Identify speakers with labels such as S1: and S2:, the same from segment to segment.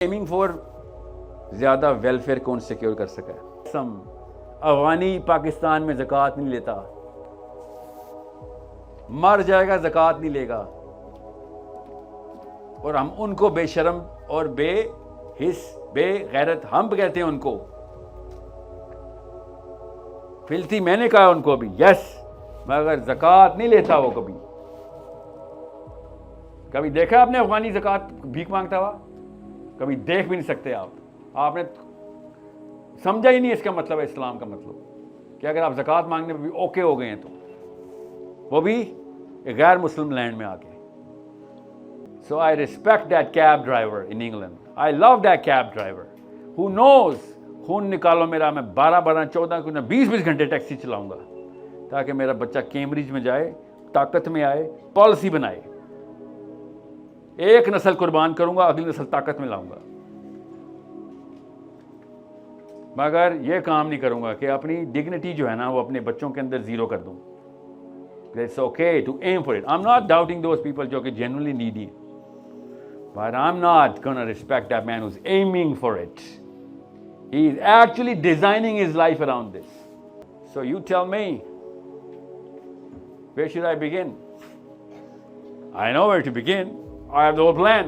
S1: Aiming for ज़्यादा welfare कौन secure कर सका है? सम अफगानी पाकिस्तान में ज़कात नहीं लेता, मर जाएगा ज़कात नहीं लेगा, और हम उनको बेशर्म और बेगैरत हम कहते हैं उनको। फिल्थी मैंने कहा उनको भी, यस, मगर ज़कात नहीं लेता वो। कभी देखा आपने अफगानी ज़कात भीख मांगता हुआ? कभी देख भी नहीं सकते आपने समझा ही नहीं इसका मतलब है इस्लाम का मतलब कि अगर आप ज़कात मांगने पे भी ओके हो गए हैं तो वो भी एक गैर मुस्लिम लैंड में आके। So I respect that cab driver in England, I love that cab driver who knows खून निकालो मेरा, मैं 12 14 क्यों ना 20 घंटे टैक्सी चलाऊंगा ताकि मेरा बच्चा कैम्ब्रिज में जाए, ताकत में आए, पॉलिसी बनाए। एक नस्ल कुर्बान करूंगा, अगली नस्ल ताकत में लाऊंगा, मगर ये काम नहीं करूंगा कि अपनी डिग्निटी जो है ना वो अपने बच्चों के अंदर जीरो कर दूं। It's okay to aim for it, I am not doubting those people जो कि genuinely needy, but I am not gonna respect that man who is aiming for it. He is actually designing his life around this. So you tell me, where should I begin? I know where to begin, I have the whole plan,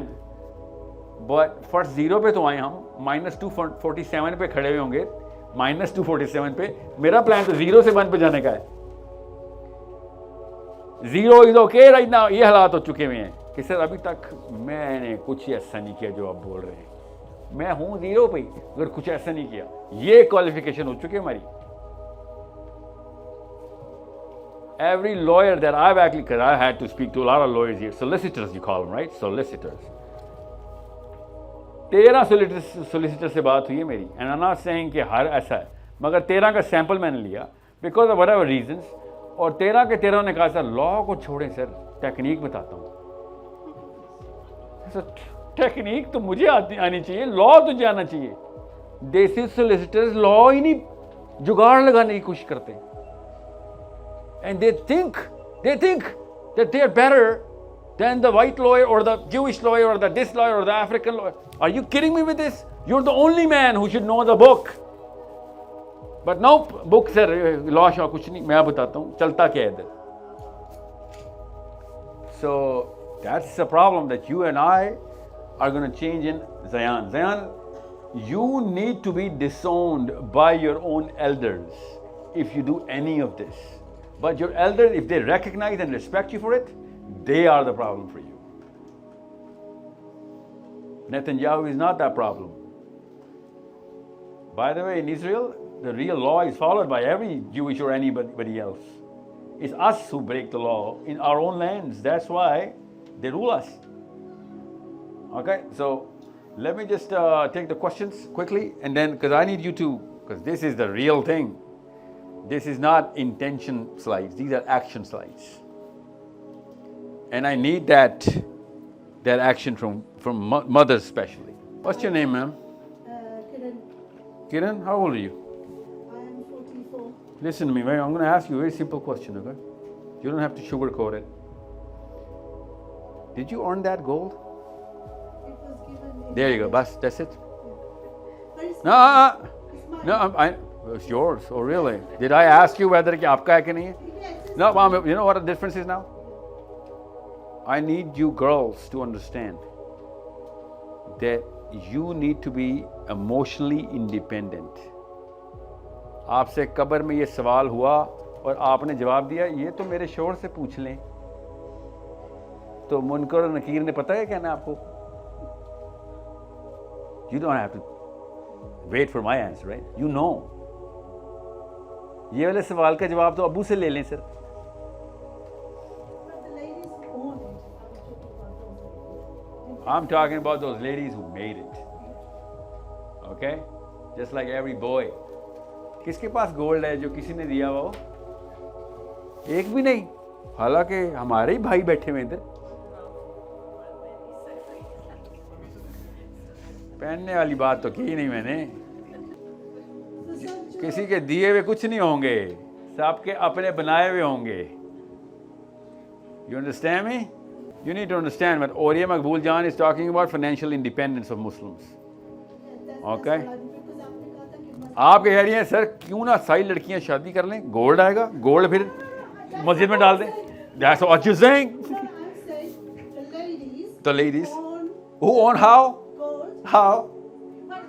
S1: but first zero पे तो आए हम, -247 पे खड़े हुए होंगे, -247 पे। मेरा प्लान तो 0 से 1 पे जाने का है। 0 इज ओके राइट नाउ। ये हालात हो चुके हुए हैं कि सर अभी तक मैंने कुछ ऐसा नहीं किया जो आप बोल रहे हैं, मैं हूं 0 पे, अगर कुछ ऐसा नहीं किया। ये क्वालिफिकेशन हो चुकी है हमारी। Every lawyer that I've actually, because I had to speak to a lot of lawyers here, solicitors you call them, right? Solicitors. 13 solicitor से बात हुई है मेरी, and I'm not saying कि हर ऐसा है, मगर 13 का सैंपल मैंने लिया because of whatever reasons, और 13 के 13 ने कहा सर लॉ को छोड़ें सर, टेक्निक बताता हूँ। सर टेक्निक तो मुझे आनी चाहिए, लॉ तो जाना चाहिए। देसी सोलिसिटर्स लॉ ही नहीं जुगाड़ लगाने की कोशिश करते, and they think that they are better than the white lawyer or the Jewish lawyer or the this lawyer or the African lawyer. Are you kidding me with this? You're the only man who should know the book. But no, book sir, law शा कुछ नहीं, मैं बताता हूँ चलता क्या है इधर। So that's the problem that you and I are going to change in Zayan. Zayan, you need to be disowned by your own elders if you do any of this. But your elders, if they recognize and respect you for it, they are the problem for you. Netanyahu is not that problem. By the way, in Israel, the real law is followed by every Jewish or anybody else. It's us who break the law in our own lands. That's why they rule us. Okay, so let me just take the questions quickly, and then, because I need you to, because this is the real thing. This is not intention slides, these are action slides. And I need that action from mothers especially. What's your name, ma'am?
S2: Kiran.
S1: Kiran, how old are you?
S2: I am 44.
S1: Listen to me, man. I'm going to ask you a very simple question, okay? You don't have to sugarcoat it. Did you earn that gold?
S2: It was given me.
S1: There you go, bas, that's it.
S2: But it's
S1: No,
S2: mine.
S1: no, it's yours. Oh, really? Did I ask you whether it's आपका है कि नहीं है?
S2: Yes,
S1: No, Mom, you know what the difference is now? I need you girls to understand that you need to be emotionally independent. आपसे कब्र में ये सवाल हुआ और आपने जवाब दिया, ये तो मेरे शोहर से पूछ लें। तो मुनकर और नकीर ने पता है क्या ना आपको? You don't have to wait for my answer, right? You know. ये वाले सवाल का जवाब तो अबू से ले लें sir.
S2: but the ladies who own it,
S1: I'm talking about those ladies who made it. Okay? Just like every boy. किसके पास गोल्ड है जो किसी ने दिया हो? एक भी नहीं। हालांकि हमारे ही भाई बैठे हुए इधर। पहनने वाली बात तो की नहीं मैंने। किसी के दिए हुए कुछ नहीं होंगे, सबके अपने बनाए हुए होंगे। You understand me? You need to understand what Oriya Maqbool Jan is talking about, financial independence of Muslims. Okay.
S2: because आपने कहा था कि मस्जिद
S1: आप कह रही हैं सर क्यों ना सारी लड़कियां शादी कर लें, गोल्ड आएगा, गोल्ड फिर मस्जिद में डाल दें. That's what you're saying.
S2: No, I'm saying the ladies
S1: The ladies
S2: own
S1: who own how?
S2: gold,
S1: How?
S2: but,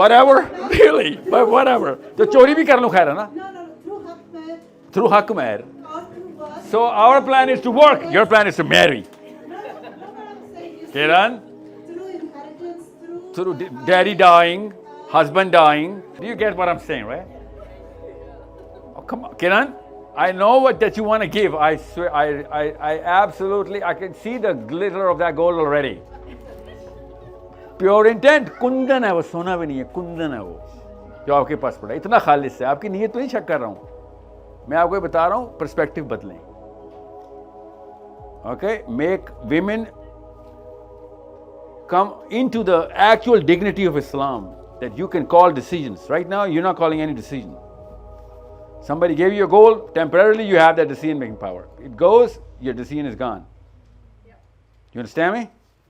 S1: Whatever. Really? But whatever. तो चोरी भी कर लो खैर है ना.
S2: no, through haqq
S1: Through haq mehr.
S2: or through work.
S1: So our plan is to work. Your plan is to marry.
S2: No, what I'm saying is
S1: Kiran,
S2: through inheritance,
S1: through daddy dying, husband dying. Do you get what I'm saying, right? Oh, come on, Kiran. I know what that you want to give. I swear, I absolutely, I can see the glitter of that gold already. Pure intent. Kundan है वो, सोना भी नहीं है, कुंदन है वो जो आपके पास पड़ा है. इतना खालिस है. आपकी नीयत तो नहीं शक कर रहा हूँ, मैं आपको ये बता रहा हूँ. पर्सपेक्टिव बदलें. Okay, make women come into the actual dignity of Islam, that you can call decisions. Right now, you're not calling any decision. Somebody gave you a goal, temporarily you have that decision-making power. It goes, your decision is gone. You understand me?